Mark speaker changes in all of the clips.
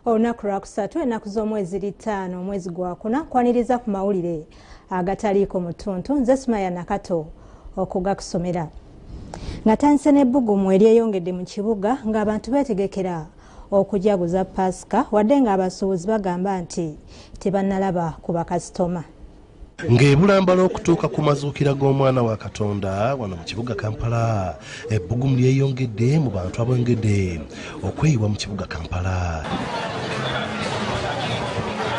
Speaker 1: Olunaku lwakusatu ennaku z'omwezi 5 omwezi gwa kuna kwaniriza ku mawulire agataliiko mutuntu nze Sumaya Nakato okugakusomera. Natandise n'ebbugumu eryeyongedde mu kibuga ng'abantu beetegekera okujaguza Paasika wadde ng'abasuubuzi bagamba nti tebannalaba ku bakasitoma.
Speaker 2: Ng'ebulambala okutuuka ku mazuukira g'omwana wa Katonda wano mu kibuga Kampala, ebbugumu lyeyongedde mu bantu abongedde okweyiwa mu kibuga Kampala.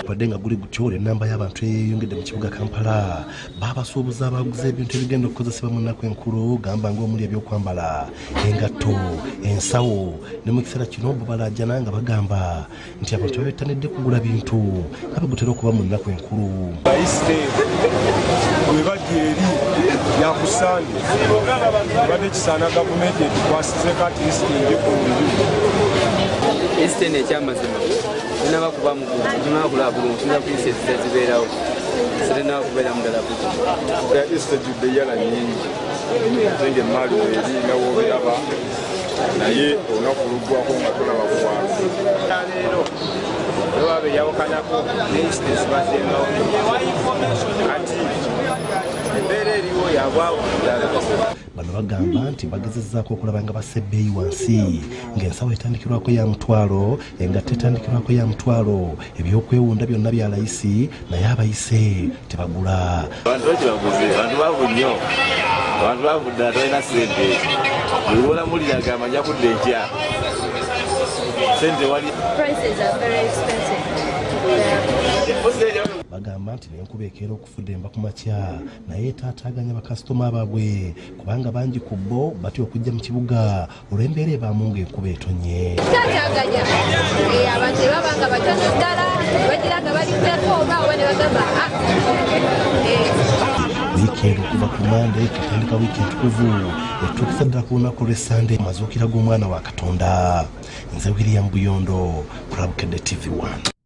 Speaker 2: Wadde nga guli gutyo ennamba y'abantu eyeyongedde mu kibuga Kampala, Baabasuubuzi abaguze ebintu ebigenda okukozesebwa mu nnaku enkulu gamba ng'omuli ebyokwambala, engatto, ensawo, ne mu kiseera kino bo balajjana nga bagamba nti abantu babettanidde kugula bintu nga bagutera okuba mu nnaku enkulu.
Speaker 3: Webadde eri yakusande badde kisaana gavumenti etukwasize kati lisiti ku
Speaker 4: lisiti ekyamazima tinaba kuba mukimaa kulabula nsinza ku lisiti zibeerawo sirinaba kubeera mudala
Speaker 3: ga lisiti ejjudde eyala nyingi enge emaali eri nawoobiraba naye olunaku luggwako nga tolaba kuwansi leero ewaaba eryawukanako lisiti zibaddengawo kati embeera eriwo yabwawo ddala.
Speaker 2: Bano bagamba nti bagezezzaako okulaba nga basebbeeyi wansi ng'ensawo etandikirwako ya mutwalo, engatto etandikirwako ya mutwalo, ebyokwewunda byonna bya layisi naye abayise tebagula.
Speaker 5: Abantu bakibaguze, abantu baavu nnyo, abantu baavu ddala talina ssente, buli lw'olamuliraga amanya kudda enkya ssente wali.
Speaker 6: Prices are very expensive.
Speaker 2: Bagamba nti n'enkuba ekeera okufudda emba ku makya naye etaataaganya bakasitoma baabwe kubanga bangi ku bo batya okujja mu kibuga olw'embeera ebaamu ng'enkuba etonnye.
Speaker 6: Taataaganya abantu baba nga batono ddala bagira nga baliddeko oba ne bagamba
Speaker 2: wiikendi okuva ku Mande katandika wiiki entukuvu etuukisa ddala ku lunaku lw'Essande mazuukira g'omwana wa Katonda. Nze William Buyondo, Bukedde TV 1.